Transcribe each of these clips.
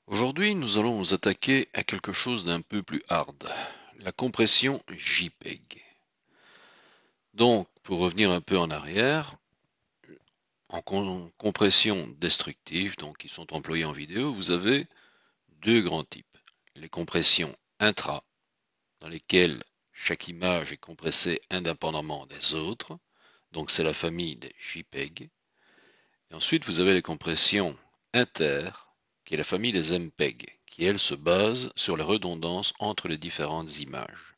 Aujourd'hui, nous allons nous attaquer à quelque chose d'un peu plus hard, la compression JPEG. Donc, pour revenir un peu en arrière, en compression destructive, donc qui sont employées en vidéo, vous avez deux grands types. Les compressions intra, dans lesquelles chaque image est compressée indépendamment des autres, donc c'est la famille des JPEG. Et ensuite, vous avez les compressions inter, qui est la famille des MPEG, qui elle se base sur la redondance entre les différentes images.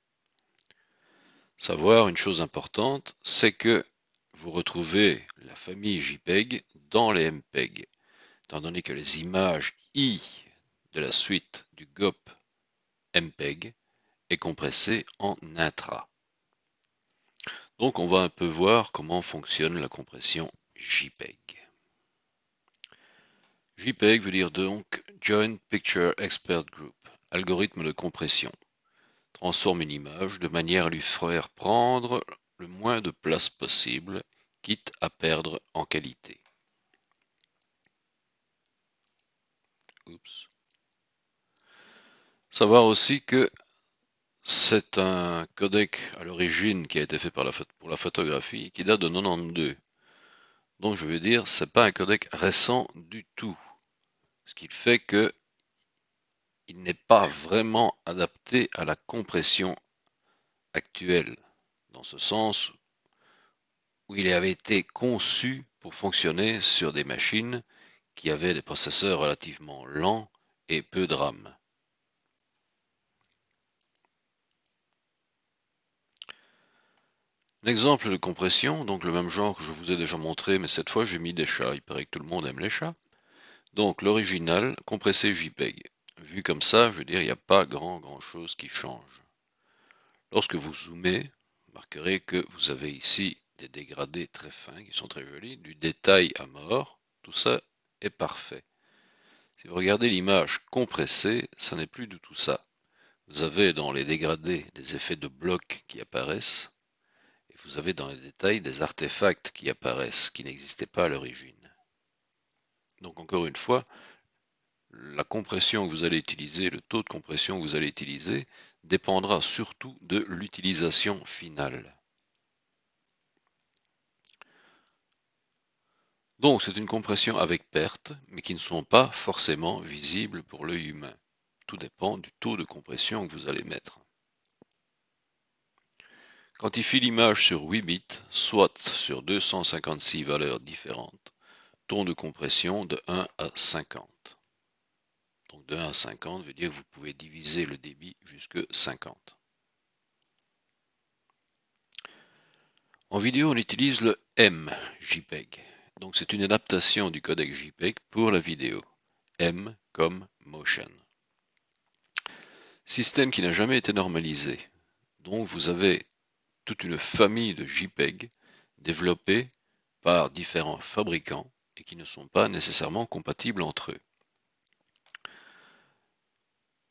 Savoir une chose importante, c'est que vous retrouvez la famille JPEG dans les MPEG, étant donné que les images I de la suite du GOP MPEG est compressée en intra. Donc on va un peu voir comment fonctionne la compression JPEG. JPEG veut dire donc Joint Picture Expert Group, algorithme de compression. Transforme une image de manière à lui faire prendre le moins de place possible, quitte à perdre en qualité. Oups. Savoir aussi que c'est un codec à l'origine qui a été fait pour la photographie qui date de 92. Donc je veux dire, c'est pas un codec récent du tout. Ce qui fait que il n'est pas vraiment adapté à la compression actuelle, dans ce sens où il avait été conçu pour fonctionner sur des machines qui avaient des processeurs relativement lents et peu de RAM. Un exemple de compression, donc le même genre que je vous ai déjà montré, mais cette fois j'ai mis des chats, il paraît que tout le monde aime les chats. Donc l'original, compressé JPEG. Vu comme ça, je veux dire, il n'y a pas grand chose qui change. Lorsque vous zoomez, vous remarquerez que vous avez ici des dégradés très fins qui sont très jolis, du détail à mort, tout ça est parfait. Si vous regardez l'image compressée, ça n'est plus du tout ça. Vous avez dans les dégradés des effets de blocs qui apparaissent, et vous avez dans les détails des artefacts qui apparaissent, qui n'existaient pas à l'origine. Donc encore une fois, la compression que vous allez utiliser, le taux de compression que vous allez utiliser, dépendra surtout de l'utilisation finale. Donc c'est une compression avec perte, mais qui ne sont pas forcément visibles pour l'œil humain. Tout dépend du taux de compression que vous allez mettre. Quantifie l'image sur 8 bits, soit sur 256 valeurs différentes. Ton de compression de 1 à 50. Donc de 1 à 50 veut dire que vous pouvez diviser le débit jusqu'à 50. En vidéo, on utilise le MJPEG. Donc c'est une adaptation du codec JPEG pour la vidéo. M comme motion. Système qui n'a jamais été normalisé. Donc vous avez toute une famille de JPEG développés par différents fabricants et qui ne sont pas nécessairement compatibles entre eux.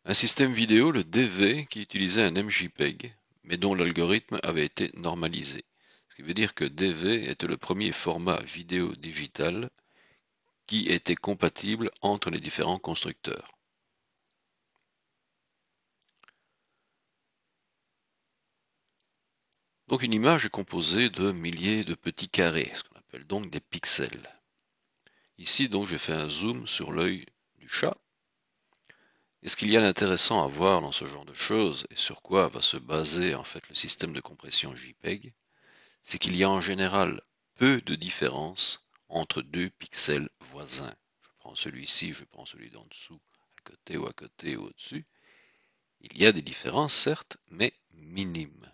Un système vidéo, le DV, qui utilisait un MJPEG, mais dont l'algorithme avait été normalisé. Ce qui veut dire que DV était le premier format vidéo digital qui était compatible entre les différents constructeurs. Donc une image est composée de milliers de petits carrés, ce qu'on appelle donc des pixels. Ici donc je fais un zoom sur l'œil du chat. Et ce qu'il y a d'intéressant à voir dans ce genre de choses, et sur quoi va se baser en fait le système de compression JPEG, c'est qu'il y a en général peu de différence entre deux pixels voisins. Je prends celui-ci, je prends celui d'en dessous, à côté ou au-dessus. Il y a des différences certes, mais minimes.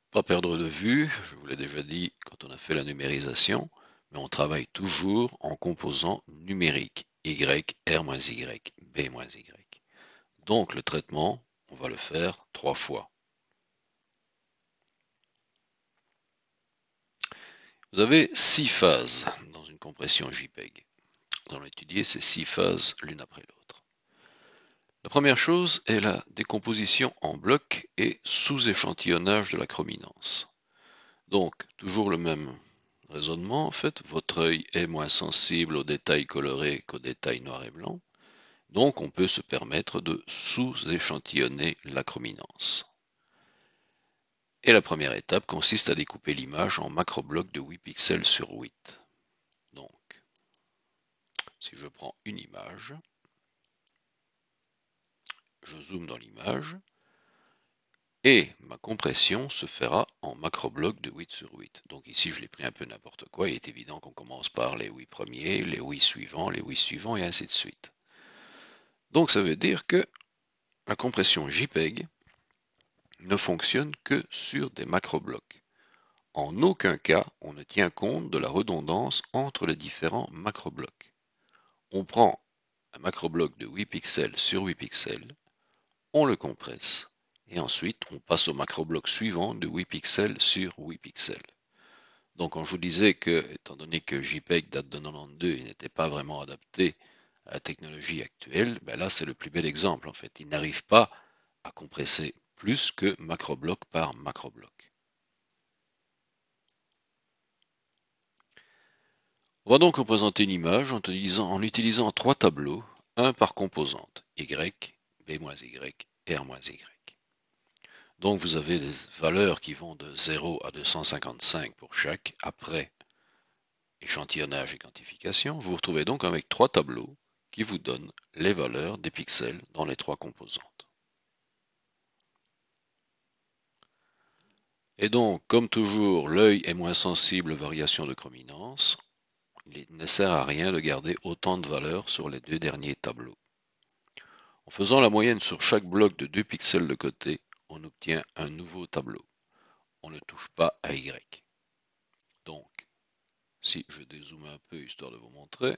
Pas perdre de vue, je vous l'ai déjà dit quand on a fait la numérisation, mais on travaille toujours en composants numériques, Y, R-Y, B-Y. Donc le traitement, on va le faire 3 fois. Vous avez 6 phases dans une compression JPEG. Nous allons étudier ces 6 phases l'une après l'autre. La première chose est la décomposition en blocs et sous-échantillonnage de la chrominance. Donc, toujours le même raisonnement en fait. Votre œil est moins sensible aux détails colorés qu'aux détails noirs et blancs. Donc on peut se permettre de sous-échantillonner la chrominance. Et la première étape consiste à découper l'image en macroblocs de 8 pixels sur 8. Donc, si je prends une image, je zoome dans l'image, et ma compression se fera en macroblocs de 8 sur 8. Donc ici, je l'ai pris un peu n'importe quoi. Il est évident qu'on commence par les 8 premiers, les 8 suivants, les 8 suivants, et ainsi de suite. Donc ça veut dire que la compression JPEG ne fonctionne que sur des macroblocs. En aucun cas, on ne tient compte de la redondance entre les différents macroblocs. On prend un macrobloc de 8 pixels sur 8 pixels, on le compresse, et ensuite on passe au macrobloc suivant de 8 pixels sur 8 pixels. Donc quand je vous disais que, étant donné que JPEG date de 92 et n'était pas vraiment adapté à la technologie actuelle, ben là c'est le plus bel exemple en fait. Il n'arrive pas à compresser plus que macrobloc par macrobloc. On va donc représenter une image en utilisant trois tableaux, un par composante, Y, B-Y, R-Y. Donc vous avez des valeurs qui vont de 0 à 255 pour chaque, après échantillonnage et quantification. Vous vous retrouvez donc avec trois tableaux qui vous donnent les valeurs des pixels dans les trois composantes. Et donc, comme toujours, l'œil est moins sensible aux variations de chrominance. Il ne sert à rien de garder autant de valeurs sur les deux derniers tableaux. En faisant la moyenne sur chaque bloc de 2 pixels de côté, on obtient un nouveau tableau. On ne touche pas à Y. Donc, si je dézoome un peu histoire de vous montrer,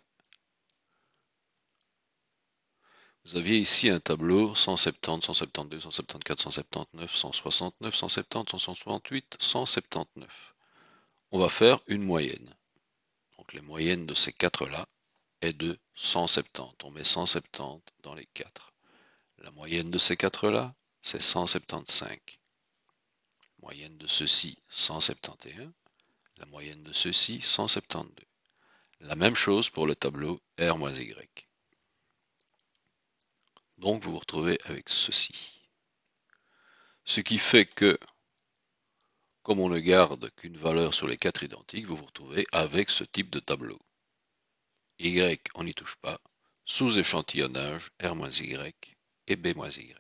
vous aviez ici un tableau 170, 172, 174, 179, 169, 170, 168, 179. On va faire une moyenne. Donc les moyennes de ces quatre-là est de 170. On met 170 dans les quatre. La moyenne de ces quatre-là, c'est 175. Moyenne de ceci, 171. La moyenne de ceci, 172. La même chose pour le tableau R-Y. Donc vous vous retrouvez avec ceci. Ce qui fait que, comme on ne garde qu'une valeur sur les quatre identiques, vous vous retrouvez avec ce type de tableau. Y, on n'y touche pas. Sous-échantillonnage, R-Y et B-Y.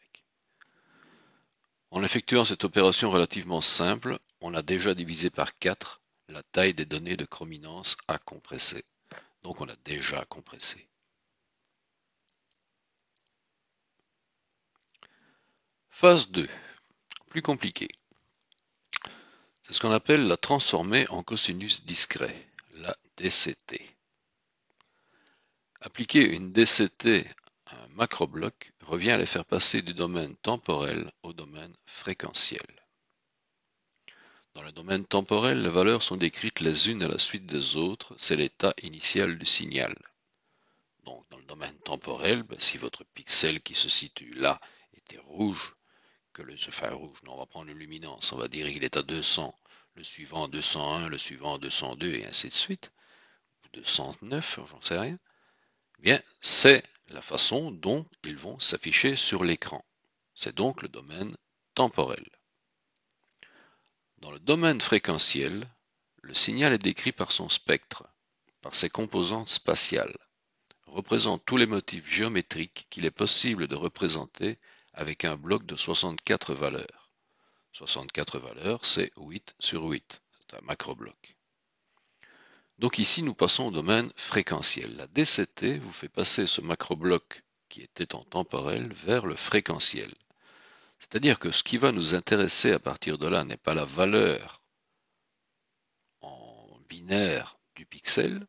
En effectuant cette opération relativement simple, on a déjà divisé par 4 la taille des données de chrominance à compresser. Donc on a déjà compressé. Phase 2, plus compliquée. C'est ce qu'on appelle la transformer en cosinus discret, la DCT. Appliquer une DCT à un macrobloc revient à les faire passer du domaine temporel au domaine fréquentiel. Dans le domaine temporel, les valeurs sont décrites les unes à la suite des autres, c'est l'état initial du signal. Donc dans le domaine temporel, si votre pixel qui se situe là était rouge, rouge, non, on va prendre une luminance, on va dire qu'il est à 200, le suivant à 201, le suivant à 202 et ainsi de suite, ou 209, j'en sais rien, eh bien c'est la façon dont ils vont s'afficher sur l'écran. C'est donc le domaine temporel. Dans le domaine fréquentiel, le signal est décrit par son spectre, par ses composantes spatiales, représente tous les motifs géométriques qu'il est possible de représenter avec un bloc de 64 valeurs. 64 valeurs, c'est 8 sur 8, c'est un macrobloc. Donc ici, nous passons au domaine fréquentiel. La DCT vous fait passer ce macrobloc qui était en temporel vers le fréquentiel. C'est-à-dire que ce qui va nous intéresser à partir de là n'est pas la valeur en binaire du pixel,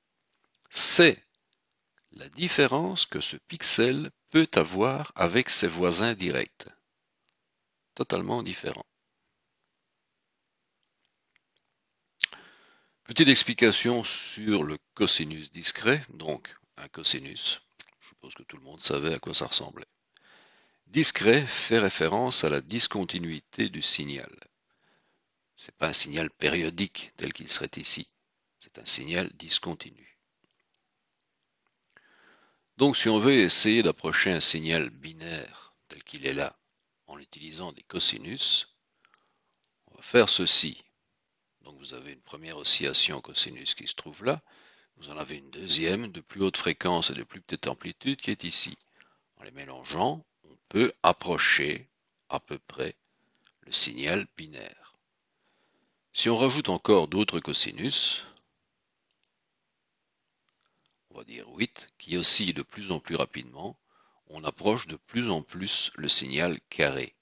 c'est la différence que ce pixel peut avoir avec ses voisins directs. Totalement différent. Petite explication sur le cosinus discret. Donc, un cosinus, je suppose que tout le monde savait à quoi ça ressemblait. Discret fait référence à la discontinuité du signal. Ce n'est pas un signal périodique tel qu'il serait ici. C'est un signal discontinu. Donc si on veut essayer d'approcher un signal binaire tel qu'il est là, en utilisant des cosinus, on va faire ceci. Donc vous avez une première oscillation cosinus qui se trouve là, vous en avez une deuxième de plus haute fréquence et de plus petite amplitude qui est ici. En les mélangeant, on peut approcher à peu près le signal binaire. Si on rajoute encore d'autres cosinus, on va dire 8, qui oscillent de plus en plus rapidement, on approche de plus en plus le signal carré.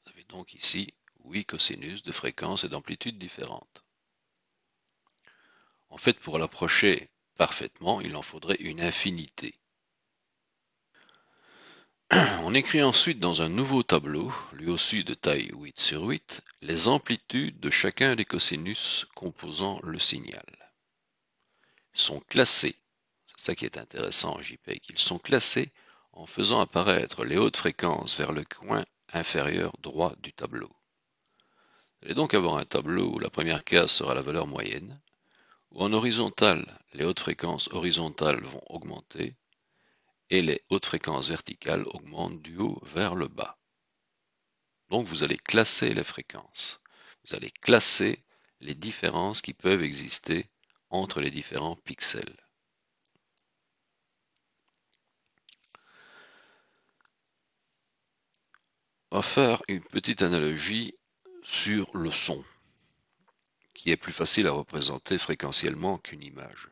Vous avez donc ici 8 cosinus de fréquences et d'amplitudes différentes. En fait, pour l'approcher parfaitement, il en faudrait une infinité. On écrit ensuite dans un nouveau tableau, lui aussi de taille 8 sur 8, les amplitudes de chacun des cosinus composant le signal. Ils sont classés, c'est ça qui est intéressant en JPEG, ils sont classés en faisant apparaître les hautes fréquences vers le coin inférieur droit du tableau. Vous allez donc avoir un tableau où la première case sera la valeur moyenne, où en horizontal, les hautes fréquences horizontales vont augmenter, et les hautes fréquences verticales augmentent du haut vers le bas. Donc vous allez classer les fréquences. Vous allez classer les différences qui peuvent exister entre les différents pixels. On va faire une petite analogie sur le son, qui est plus facile à représenter fréquentiellement qu'une image.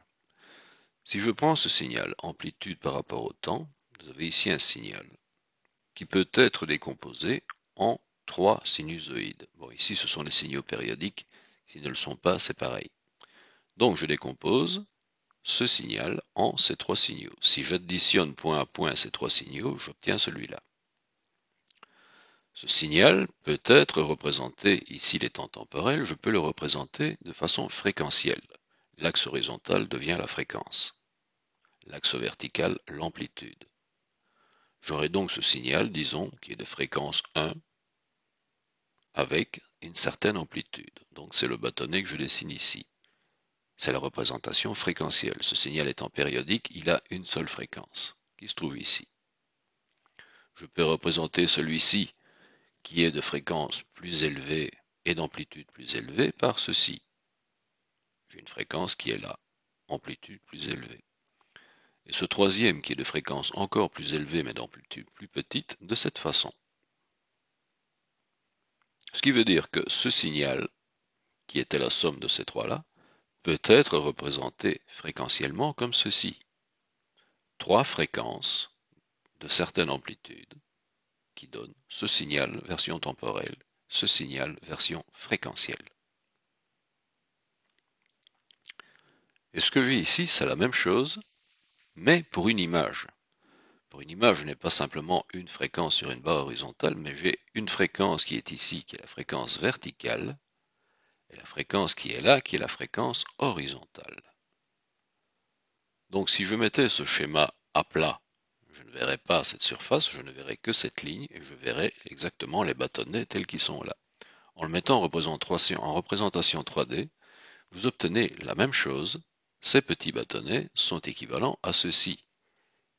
Si je prends ce signal amplitude par rapport au temps, vous avez ici un signal qui peut être décomposé en 3 sinusoïdes. Bon, ici ce sont les signaux périodiques, s'ils ne le sont pas, c'est pareil. Donc je décompose ce signal en ces 3 signaux. Si j'additionne point à point ces 3 signaux, j'obtiens celui-là. Ce signal peut être représenté, ici les temps temporels, je peux le représenter de façon fréquentielle. L'axe horizontal devient la fréquence, l'axe vertical l'amplitude. J'aurai donc ce signal, disons, qui est de fréquence 1, avec une certaine amplitude. Donc c'est le bâtonnet que je dessine ici. C'est la représentation fréquentielle. Ce signal étant périodique, il a une seule fréquence, qui se trouve ici. Je peux représenter celui-ci, qui est de fréquence plus élevée et d'amplitude plus élevée, par ceci. J'ai une fréquence qui est là, amplitude plus élevée. Et ce troisième, qui est de fréquence encore plus élevée mais d'amplitude plus petite, de cette façon. Ce qui veut dire que ce signal, qui était la somme de ces trois-là, peut être représenté fréquentiellement comme ceci. 3 fréquences de certaine amplitude qui donnent ce signal version temporelle, ce signal version fréquentielle. Et ce que j'ai ici, c'est la même chose, mais pour une image. Pour une image, je n'ai pas simplement une fréquence sur une barre horizontale, mais j'ai une fréquence qui est ici, qui est la fréquence verticale, et la fréquence qui est là, qui est la fréquence horizontale. Donc si je mettais ce schéma à plat, je ne verrais pas cette surface, je ne verrais que cette ligne, et je verrais exactement les bâtonnets tels qu'ils sont là. En le mettant en représentation 3D, vous obtenez la même chose. Ces petits bâtonnets sont équivalents à ceci.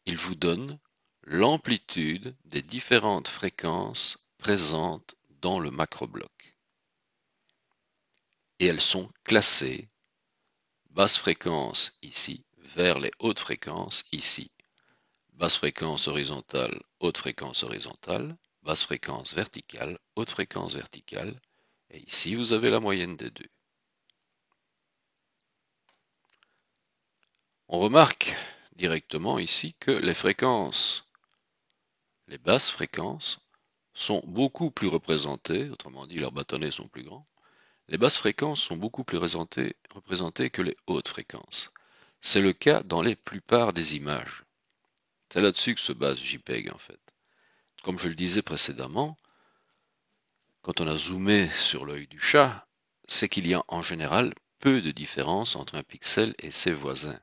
Ils vous donnent l'amplitude des différentes fréquences présentes dans le macrobloc. Et elles sont classées basse fréquence ici vers les hautes fréquences ici. Basse fréquence horizontale, haute fréquence horizontale, basse fréquence verticale, haute fréquence verticale. Et ici, vous avez la moyenne des deux. On remarque directement ici que les fréquences, les basses fréquences, sont beaucoup plus représentées, autrement dit leurs bâtonnets sont plus grands. Les basses fréquences sont beaucoup plus représentées que les hautes fréquences. C'est le cas dans la plupart des images. C'est là-dessus que se base JPEG en fait. Comme je le disais précédemment, quand on a zoomé sur l'œil du chat, c'est qu'il y a en général peu de différence entre un pixel et ses voisins.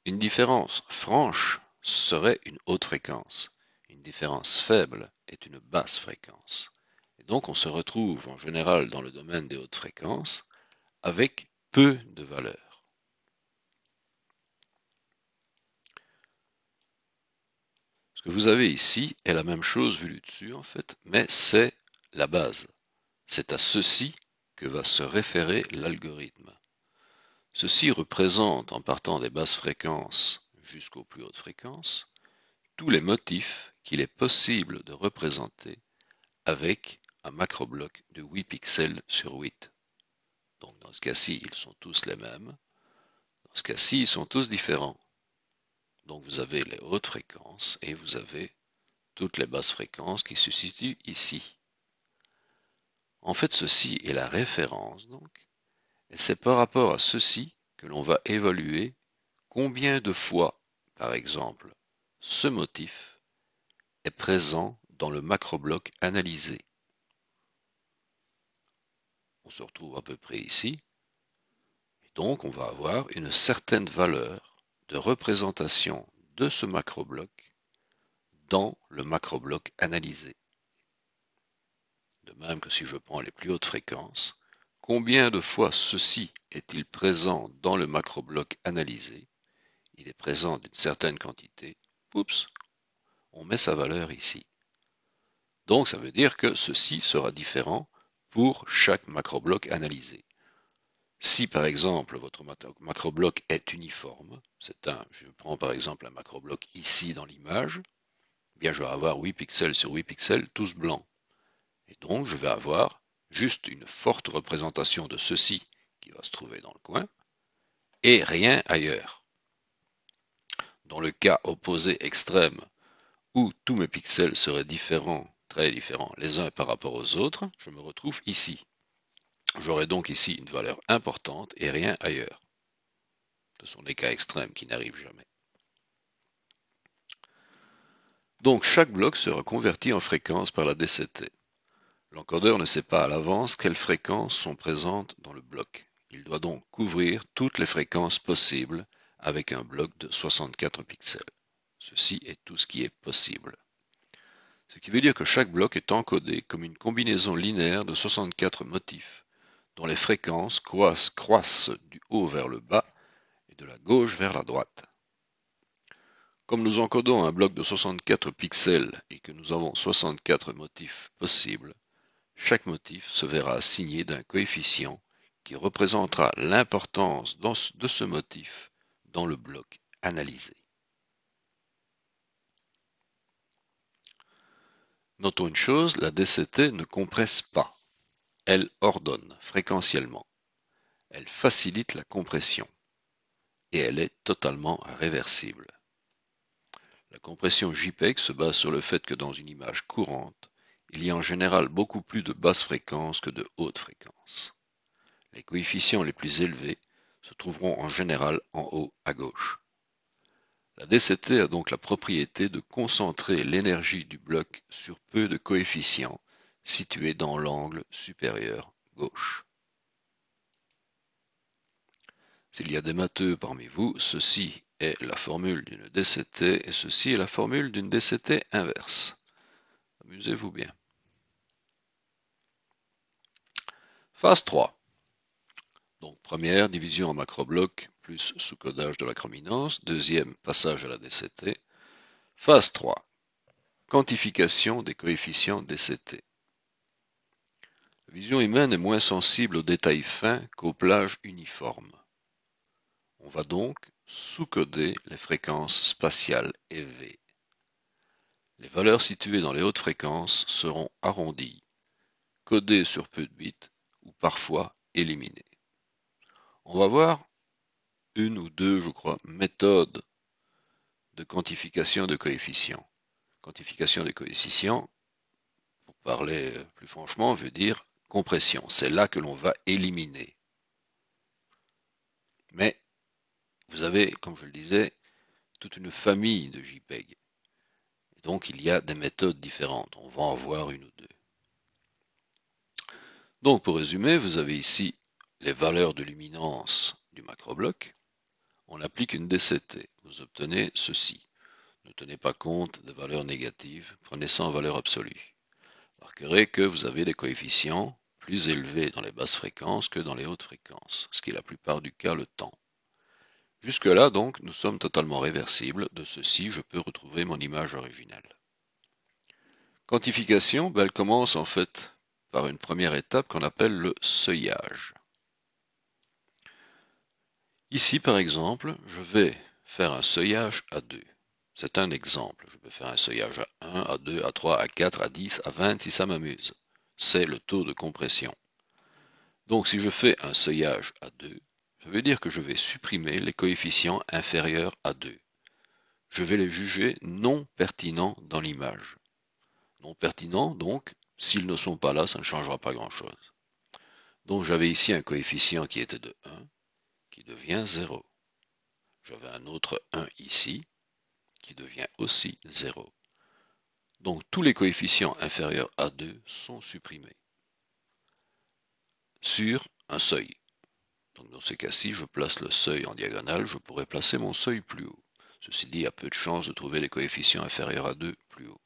Une différence franche serait une haute fréquence. Une différence faible est une basse fréquence. Et donc on se retrouve en général dans le domaine des hautes fréquences avec peu de valeur. Ce que vous avez ici est la même chose vu du dessus en fait, mais c'est la base. C'est à ceci que va se référer l'algorithme. Ceci représente, en partant des basses fréquences jusqu'aux plus hautes fréquences, tous les motifs qu'il est possible de représenter avec un macrobloc de 8 pixels sur 8. Donc dans ce cas-ci, ils sont tous les mêmes. Dans ce cas-ci, ils sont tous différents. Donc vous avez les hautes fréquences et vous avez toutes les basses fréquences qui se situent ici. En fait, ceci est la référence donc, et c'est par rapport à ceci que l'on va évaluer combien de fois, par exemple, ce motif est présent dans le macrobloc analysé. On se retrouve à peu près ici, et donc on va avoir une certaine valeur de représentation de ce macrobloc dans le macrobloc analysé. De même que si je prends les plus hautes fréquences, combien de fois ceci est-il présent dans le macrobloc analysé? Il est présent d'une certaine quantité. Oups, on met sa valeur ici. Donc ça veut dire que ceci sera différent pour chaque macrobloc analysé. Si par exemple votre macrobloc est uniforme, je prends par exemple un macrobloc ici dans l'image, eh bien je vais avoir 8 pixels sur 8 pixels, tous blancs. Et donc je vais avoir juste une forte représentation de ceci qui va se trouver dans le coin, et rien ailleurs. Dans le cas opposé extrême, où tous mes pixels seraient différents, très différents les uns par rapport aux autres, je me retrouve ici. J'aurai donc ici une valeur importante et rien ailleurs. Ce sont des cas extrêmes qui n'arrivent jamais. Donc chaque bloc sera converti en fréquence par la DCT. L'encodeur ne sait pas à l'avance quelles fréquences sont présentes dans le bloc. Il doit donc couvrir toutes les fréquences possibles avec un bloc de 64 pixels. Ceci est tout ce qui est possible. Ce qui veut dire que chaque bloc est encodé comme une combinaison linéaire de 64 motifs, dont les fréquences croissent du haut vers le bas et de la gauche vers la droite. Comme nous encodons un bloc de 64 pixels et que nous avons 64 motifs possibles, chaque motif se verra assigné d'un coefficient qui représentera l'importance de ce motif dans le bloc analysé. Notons une chose, la DCT ne compresse pas. Elle ordonne fréquentiellement. Elle facilite la compression. Et elle est totalement réversible. La compression JPEG se base sur le fait que dans une image courante, il y a en général beaucoup plus de basses fréquences que de hautes fréquences. Les coefficients les plus élevés se trouveront en général en haut à gauche. La DCT a donc la propriété de concentrer l'énergie du bloc sur peu de coefficients situés dans l'angle supérieur gauche. S'il y a des matheux parmi vous, ceci est la formule d'une DCT et ceci est la formule d'une DCT inverse. Amusez-vous bien. Phase 3. Donc première, division en macroblocs plus sous-codage de la chrominance. Deuxième, passage à la DCT. Phase 3. Quantification des coefficients DCT. La vision humaine est moins sensible aux détails fins qu'aux plages uniformes. On va donc sous-coder les fréquences spatiales EV. Les valeurs situées dans les hautes fréquences seront arrondies, codées sur peu de bits ou parfois éliminées. On va voir une ou deux, je crois, méthodes de quantification de coefficients. Quantification des coefficients, pour parler plus franchement, veut dire compression. C'est là que l'on va éliminer. Mais vous avez, comme je le disais, toute une famille de JPEG. Donc il y a des méthodes différentes. On va en voir une ou deux. Donc pour résumer, vous avez ici les valeurs de luminance du macrobloc. On applique une DCT. Vous obtenez ceci. Ne tenez pas compte des valeurs négatives. Prenez ça en valeur absolue. Vous remarquerez que vous avez des coefficients plus élevé dans les basses fréquences que dans les hautes fréquences, ce qui est la plupart du cas le temps. Jusque-là, donc, nous sommes totalement réversibles. De ceci, je peux retrouver mon image originale. Quantification, elle commence en fait par une première étape qu'on appelle le seuillage. Ici, par exemple, je vais faire un seuillage à 2. C'est un exemple. Je peux faire un seuillage à 1, à 2, à 3, à 4, à 10, à 20 si ça m'amuse. C'est le taux de compression. Donc si je fais un seuillage à 2, ça veut dire que je vais supprimer les coefficients inférieurs à 2. Je vais les juger non pertinents dans l'image. Non pertinents, donc, s'ils ne sont pas là, ça ne changera pas grand-chose. Donc j'avais ici un coefficient qui était de 1, qui devient 0. J'avais un autre 1 ici, qui devient aussi 0. Donc tous les coefficients inférieurs à 2 sont supprimés sur un seuil. Donc dans ces cas-ci, je place le seuil en diagonale, je pourrais placer mon seuil plus haut. Ceci dit, il y a peu de chances de trouver les coefficients inférieurs à 2 plus haut.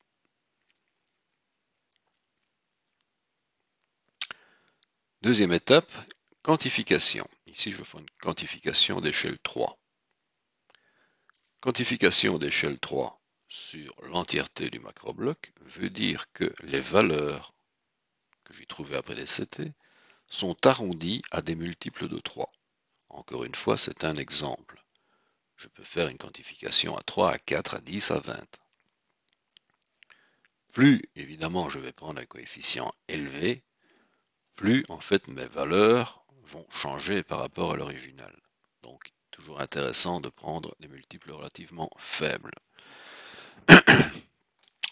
Deuxième étape, quantification. Ici, je fais une quantification d'échelle 3. Quantification d'échelle 3 sur l'entièreté du macrobloc veut dire que les valeurs que j'ai trouvées après DCT sont arrondies à des multiples de 3. Encore une fois, c'est un exemple. Je peux faire une quantification à 3, à 4, à 10, à 20. Plus, évidemment, je vais prendre un coefficient élevé, plus, en fait, mes valeurs vont changer par rapport à l'original. Donc, toujours intéressant de prendre des multiples relativement faibles.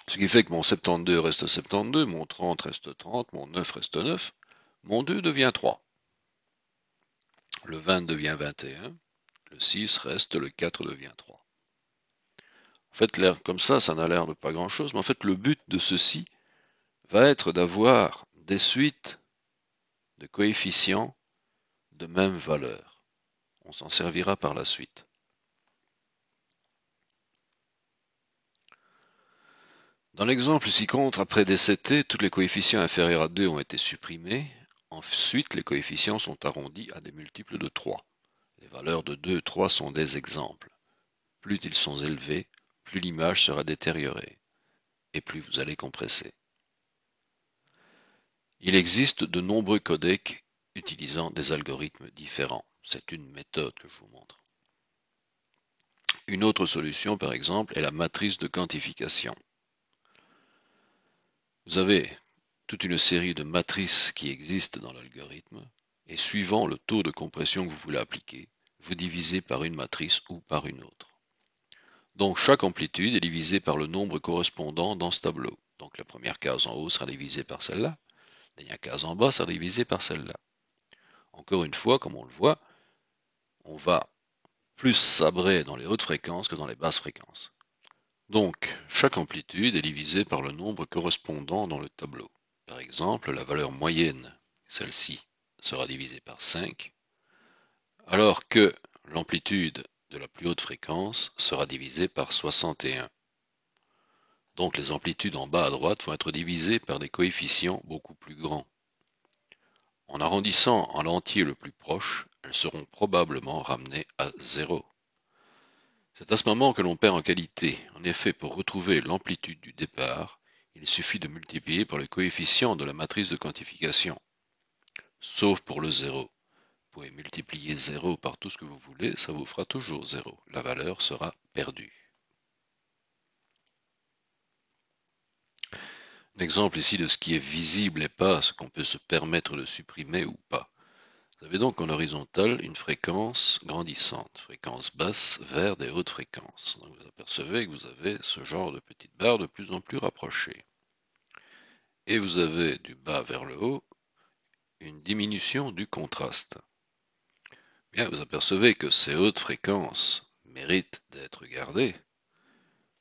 Ce qui fait que mon 72 reste 72, mon 30 reste 30, mon 9 reste 9, mon 2 devient 3. Le 20 devient 21, le 6 reste, le 4 devient 3. En fait, l'air comme ça n'a l'air de pas grand-chose, mais en fait, le but de ceci va être d'avoir des suites de coefficients de même valeur. On s'en servira par la suite. Dans l'exemple ci-contre, après DCT, tous les coefficients inférieurs à 2 ont été supprimés. Ensuite, les coefficients sont arrondis à des multiples de 3. Les valeurs de 2 et 3 sont des exemples. Plus ils sont élevés, plus l'image sera détériorée, et plus vous allez compresser. Il existe de nombreux codecs utilisant des algorithmes différents. C'est une méthode que je vous montre. Une autre solution, par exemple, est la matrice de quantification. Vous avez toute une série de matrices qui existent dans l'algorithme, et suivant le taux de compression que vous voulez appliquer, vous divisez par une matrice ou par une autre. Donc chaque amplitude est divisée par le nombre correspondant dans ce tableau. Donc la première case en haut sera divisée par celle-là, la dernière case en bas sera divisée par celle-là. Encore une fois, comme on le voit, on va plus sabrer dans les hautes fréquences que dans les basses fréquences. Donc, chaque amplitude est divisée par le nombre correspondant dans le tableau. Par exemple, la valeur moyenne, celle-ci, sera divisée par 5, alors que l'amplitude de la plus haute fréquence sera divisée par 61. Donc les amplitudes en bas à droite vont être divisées par des coefficients beaucoup plus grands. En arrondissant en l'entier le plus proche, elles seront probablement ramenées à 0. C'est à ce moment que l'on perd en qualité. En effet, pour retrouver l'amplitude du départ, il suffit de multiplier par le coefficient de la matrice de quantification. Sauf pour le 0. Vous pouvez multiplier 0 par tout ce que vous voulez, ça vous fera toujours 0. La valeur sera perdue. Un exemple ici de ce qui est visible et pas ce qu'on peut se permettre de supprimer ou pas. Vous avez donc en horizontale une fréquence grandissante, fréquence basse vers des hautes fréquences. Donc vous apercevez que vous avez ce genre de petites barres de plus en plus rapprochées. Et vous avez du bas vers le haut une diminution du contraste. Bien, vous apercevez que ces hautes fréquences méritent d'être gardées.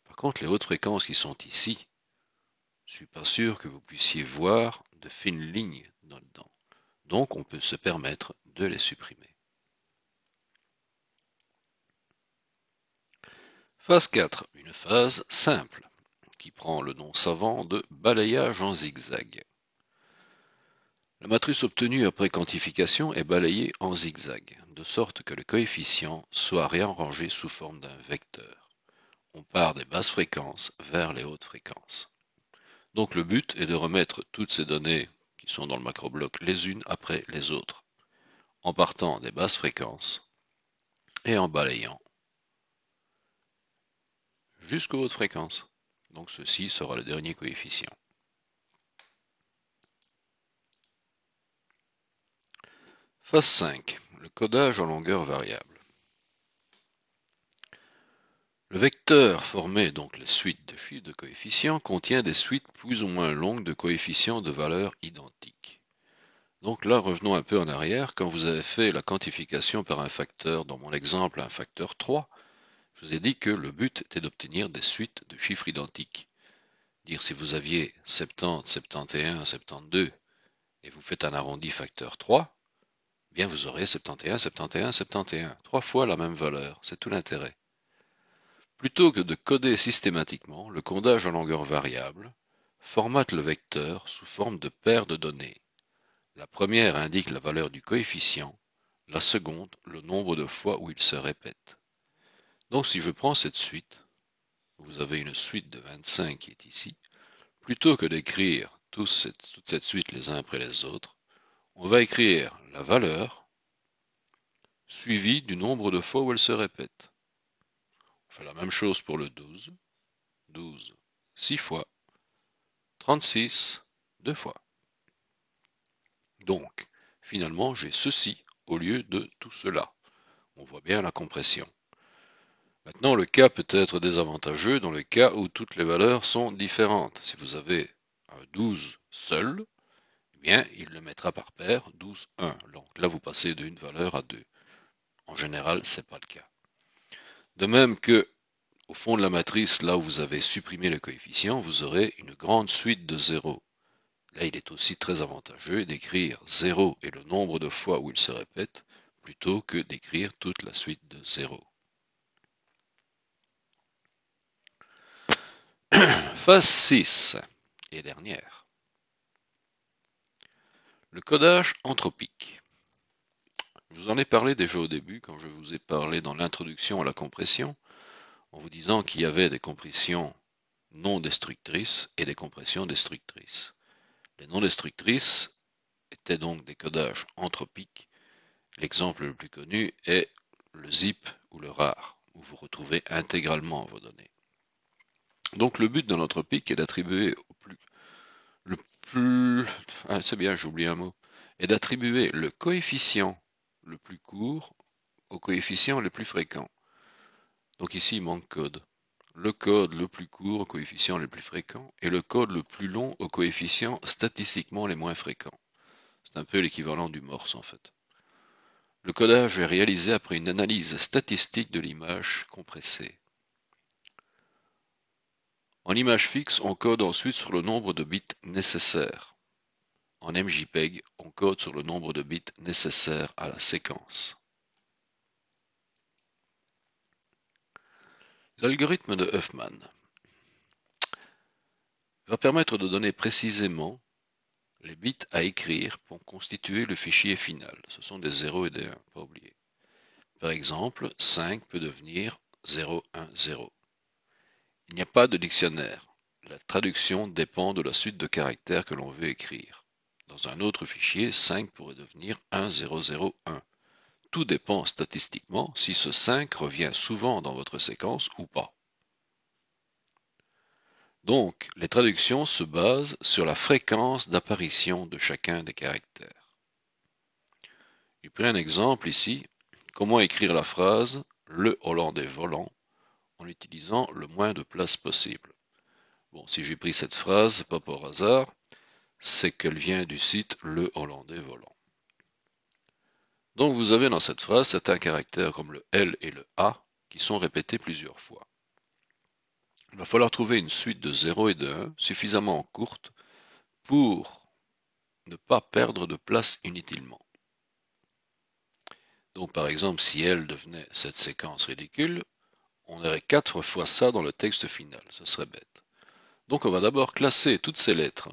Par contre, les hautes fréquences qui sont ici, je ne suis pas sûr que vous puissiez voir de fines lignes dedans. Donc on peut se permettre de les supprimer. Phase 4, une phase simple, qui prend le nom savant de balayage en zigzag. La matrice obtenue après quantification est balayée en zigzag, de sorte que le coefficient soit réarrangé sous forme d'un vecteur. On part des basses fréquences vers les hautes fréquences. Donc le but est de remettre toutes ces données qui sont dans le macrobloc les unes après les autres, en partant des basses fréquences et en balayant jusqu'aux hautes fréquences. Donc ceci sera le dernier coefficient. Phase 5. Le codage en longueur variable. Le vecteur formé, donc les suites de chiffres de coefficients, contient des suites plus ou moins longues de coefficients de valeurs identiques. Donc là, revenons un peu en arrière. Quand vous avez fait la quantification par un facteur, dans mon exemple un facteur 3, je vous ai dit que le but était d'obtenir des suites de chiffres identiques. Dire si vous aviez 70, 71, 72 et vous faites un arrondi facteur 3, eh bien vous aurez 71, 71, 71. 3 fois la même valeur. C'est tout l'intérêt. Plutôt que de coder systématiquement, le codage en longueur variable formate le vecteur sous forme de paires de données. La première indique la valeur du coefficient, la seconde le nombre de fois où il se répète. Donc si je prends cette suite, vous avez une suite de 25 qui est ici, plutôt que d'écrire toute cette suite les uns après les autres, on va écrire la valeur suivie du nombre de fois où elle se répète. On fait la même chose pour le 12. 12, 6 fois. 36, 2 fois. Donc, finalement, j'ai ceci au lieu de tout cela. On voit bien la compression. Maintenant, le cas peut être désavantageux dans le cas où toutes les valeurs sont différentes. Si vous avez un 12 seul, eh bien, il le mettra par paire 12, 1. Donc là, vous passez d'une valeur à 2. En général, ce n'est pas le cas. De même que, au fond de la matrice, là où vous avez supprimé le coefficient, vous aurez une grande suite de 0. Là, il est aussi très avantageux d'écrire 0 et le nombre de fois où il se répète, plutôt que d'écrire toute la suite de 0. Phase 6 et dernière. Le codage anthropique. Je vous en ai parlé déjà au début, quand je vous ai parlé dans l'introduction à la compression, en vous disant qu'il y avait des compressions non destructrices et des compressions destructrices. Les non destructrices étaient donc des codages anthropiques. L'exemple le plus connu est le zip ou le rar, où vous retrouvez intégralement vos données. Donc le but de l'anthropique est d'attribuer c'est bien, j'ai oublié un mot, est d'attribuer le coefficient le plus court au coefficient le plus fréquent. Donc ici il manque code. Le code le plus court au coefficient le plus fréquent et le code le plus long au coefficient statistiquement les moins fréquents. C'est un peu l'équivalent du morse en fait. Le codage est réalisé après une analyse statistique de l'image compressée. En image fixe, on code ensuite sur le nombre de bits nécessaires. En MJPEG, on code sur le nombre de bits nécessaires à la séquence. L'algorithme de Huffman va permettre de donner précisément les bits à écrire pour constituer le fichier final. Ce sont des 0 et des 1, pas oublier. Par exemple, 5 peut devenir 0, 1, 0. Il n'y a pas de dictionnaire. La traduction dépend de la suite de caractères que l'on veut écrire. Dans un autre fichier, 5 pourrait devenir 1, 0, 0, 1. Tout dépend statistiquement si ce 5 revient souvent dans votre séquence ou pas. Donc, les traductions se basent sur la fréquence d'apparition de chacun des caractères. Je prends un exemple ici. Comment écrire la phrase « Le Hollandais volant » en utilisant le moins de place possible. Bon, si j'ai pris cette phrase, pas par hasard, c'est qu'elle vient du site Le Hollandais volant. Donc vous avez dans cette phrase certains caractères comme le L et le A qui sont répétés plusieurs fois. Il va falloir trouver une suite de 0 et de 1 suffisamment courte pour ne pas perdre de place inutilement. Donc par exemple, si L devenait cette séquence ridicule, on aurait 4 fois ça dans le texte final, ce serait bête. Donc on va d'abord classer toutes ces lettres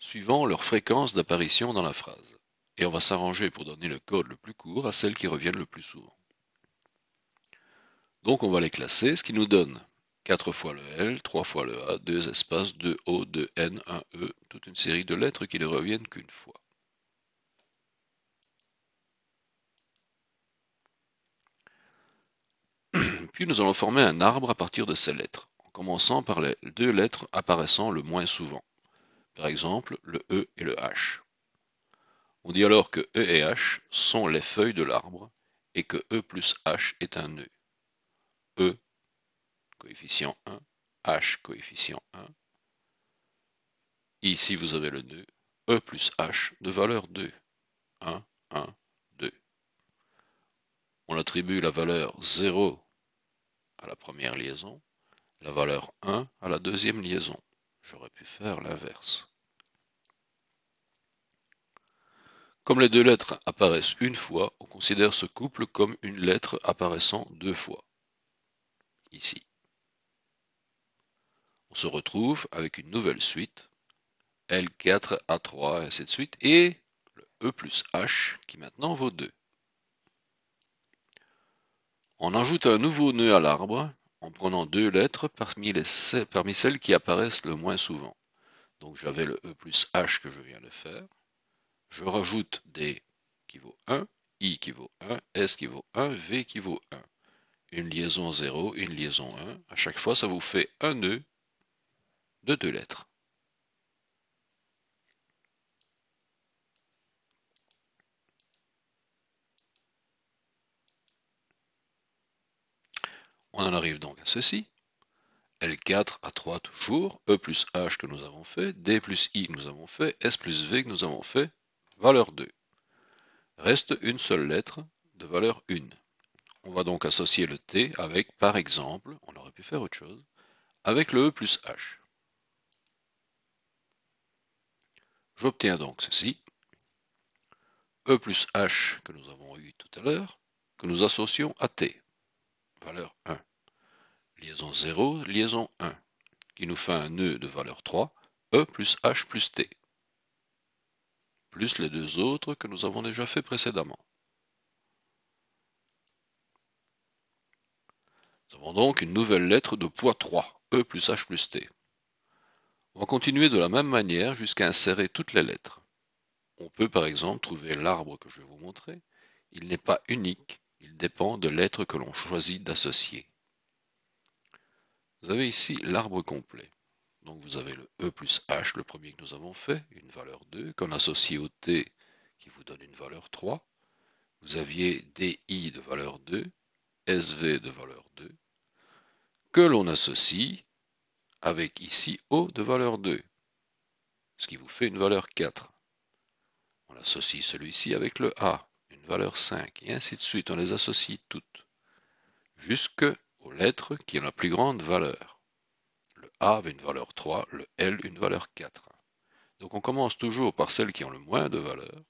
suivant leur fréquence d'apparition dans la phrase. Et on va s'arranger pour donner le code le plus court à celles qui reviennent le plus souvent. Donc on va les classer, ce qui nous donne 4 fois le L, 3 fois le A, 2 espaces, 2 O, 2 N, 1 E, toute une série de lettres qui ne reviennent qu'une fois. Puis nous allons former un arbre à partir de ces lettres, en commençant par les 2 lettres apparaissant le moins souvent. Par exemple, le E et le H. On dit alors que E et H sont les feuilles de l'arbre et que E plus H est un nœud. E, coefficient 1, H, coefficient 1. Ici, vous avez le nœud E plus H de valeur 2. 1, 1, 2. On attribue la valeur 0 à la première liaison, la valeur 1 à la deuxième liaison. J'aurais pu faire l'inverse. Comme les deux lettres apparaissent une fois, on considère ce couple comme une lettre apparaissant 2 fois. Ici. On se retrouve avec une nouvelle suite, L4, A3, et ainsi de suite, et le E plus H qui maintenant vaut 2. On ajoute un nouveau nœud à l'arbre en prenant 2 lettres parmi celles qui apparaissent le moins souvent. Donc j'avais le E plus H que je viens de faire. Je rajoute D qui vaut 1, I qui vaut 1, S qui vaut 1, V qui vaut 1. Une liaison 0, une liaison 1. À chaque fois, ça vous fait un nœud de 2 lettres. On en arrive donc à ceci. L4 à 3 toujours, E plus H que nous avons fait, D plus I que nous avons fait, S plus V que nous avons fait, valeur 2. Reste une seule lettre de valeur 1. On va donc associer le T avec, par exemple, on aurait pu faire autre chose, avec le E plus H. J'obtiens donc ceci, E plus H que nous avons eu tout à l'heure, que nous associons à T, valeur 1. Liaison 0, liaison 1, qui nous fait un nœud de valeur 3, E plus H plus T, plus les deux autres que nous avons déjà fait précédemment. Nous avons donc une nouvelle lettre de poids 3, E plus H plus T. On va continuer de la même manière jusqu'à insérer toutes les lettres. On peut par exemple trouver l'arbre que je vais vous montrer. Il n'est pas unique, il dépend de lettres que l'on choisit d'associer. Vous avez ici l'arbre complet. Donc vous avez le E plus H, le premier que nous avons fait, une valeur 2, qu'on associe au T qui vous donne une valeur 3. Vous aviez DI de valeur 2, SV de valeur 2, que l'on associe avec ici O de valeur 2, ce qui vous fait une valeur 4. On associe celui-ci avec le A, une valeur 5, et ainsi de suite. On les associe toutes, jusqu'aux lettres qui ont la plus grande valeur. Le A avait une valeur 3, le L une valeur 4. Donc on commence toujours par celles qui ont le moins de valeur,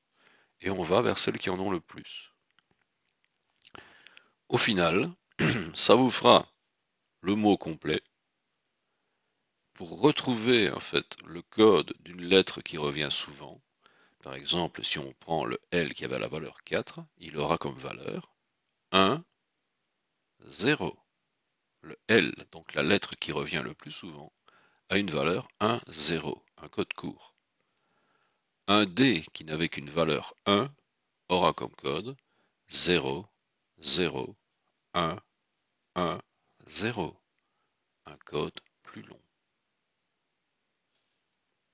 et on va vers celles qui en ont le plus. Au final, ça vous fera le mot complet. Pour retrouver en fait le code d'une lettre qui revient souvent, par exemple, si on prend le L qui avait la valeur 4, il aura comme valeur 1, 0. Le L, donc la lettre qui revient le plus souvent, a une valeur 1, 0, un code court. Un D qui n'avait qu'une valeur 1 aura comme code 0, 0, 1, 1, 0, un code plus long.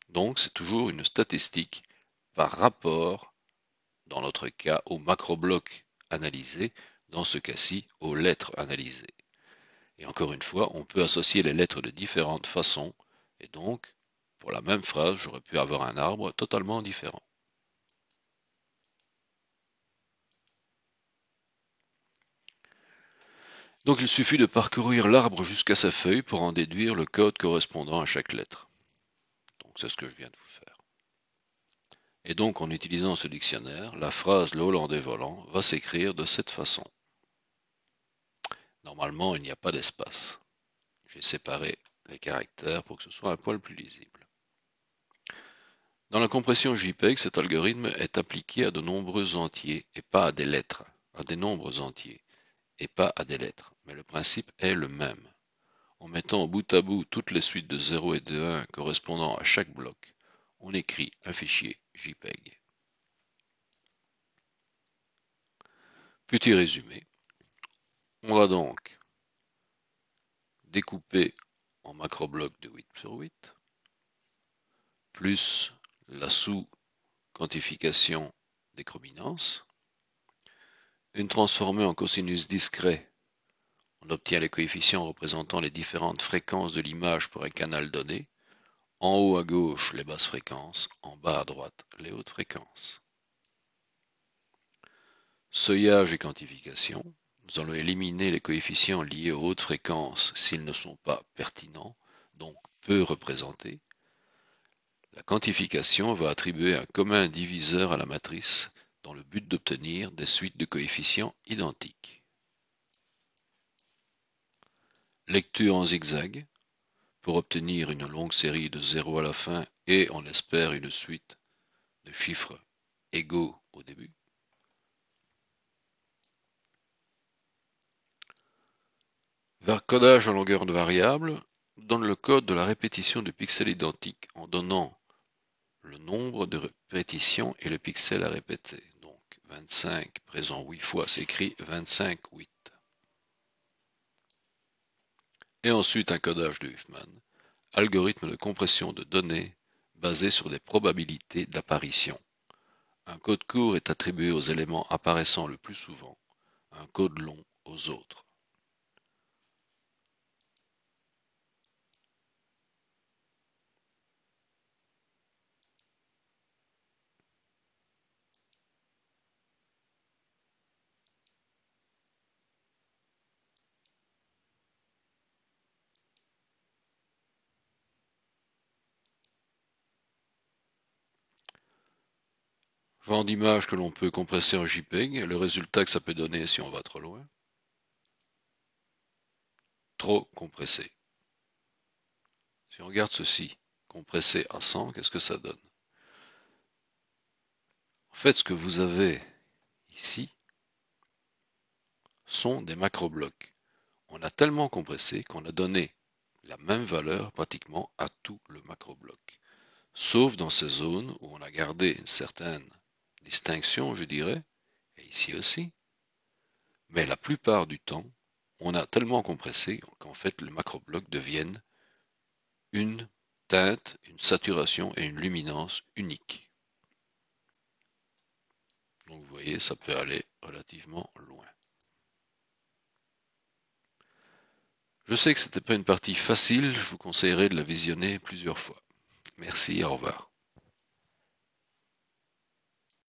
Donc c'est toujours une statistique par rapport, dans notre cas, au macrobloc analysé, dans ce cas-ci, aux lettres analysées. Et encore une fois, on peut associer les lettres de différentes façons, et donc, pour la même phrase, j'aurais pu avoir un arbre totalement différent. Donc il suffit de parcourir l'arbre jusqu'à sa feuille pour en déduire le code correspondant à chaque lettre. Donc c'est ce que je viens de vous faire. Et donc en utilisant ce dictionnaire, la phrase le Hollandais volant va s'écrire de cette façon. Normalement, il n'y a pas d'espace. J'ai séparé les caractères pour que ce soit un poil plus lisible. Dans la compression JPEG, cet algorithme est appliqué à de nombreux entiers et pas à des lettres, à des nombres entiers et pas à des lettres, mais le principe est le même. En mettant bout à bout toutes les suites de 0 et de 1 correspondant à chaque bloc, on écrit un fichier JPEG. Petit résumé, on va donc découper en macroblocs de 8 sur 8, plus la sous-quantification des chrominances, une transformée en cosinus discret. On obtient les coefficients représentant les différentes fréquences de l'image pour un canal donné. En haut à gauche, les basses fréquences, en bas à droite, les hautes fréquences. Seuillage et quantification. Nous allons éliminer les coefficients liés aux hautes fréquences s'ils ne sont pas pertinents, donc peu représentés. La quantification va attribuer un commun diviseur à la matrice dans le but d'obtenir des suites de coefficients identiques. Lecture en zigzag. Pour obtenir une longue série de 0 à la fin et on espère une suite de chiffres égaux au début. Vers codage en longueur de variable, donne le code de la répétition de pixels identiques en donnant le nombre de répétitions et le pixel à répéter. Donc 25 présent 8 fois s'écrit 25 8. Et ensuite un codage de Huffman, algorithme de compression de données basé sur des probabilités d'apparition. Un code court est attribué aux éléments apparaissant le plus souvent, un code long aux autres. Genre d'image que l'on peut compresser en JPEG, le résultat que ça peut donner si on va trop loin. Trop compressé. Si on regarde ceci, compressé à 100, qu'est-ce que ça donne? En fait, ce que vous avez ici sont des macroblocs. On a tellement compressé qu'on a donné la même valeur pratiquement à tout le macrobloc. Sauf dans ces zones où on a gardé une certaine distinction, je dirais, et ici aussi. Mais la plupart du temps, on a tellement compressé qu'en fait, les macroblocs deviennent une teinte, une saturation et une luminance unique. Donc vous voyez, ça peut aller relativement loin. Je sais que c'était pas une partie facile, je vous conseillerais de la visionner plusieurs fois. Merci, au revoir.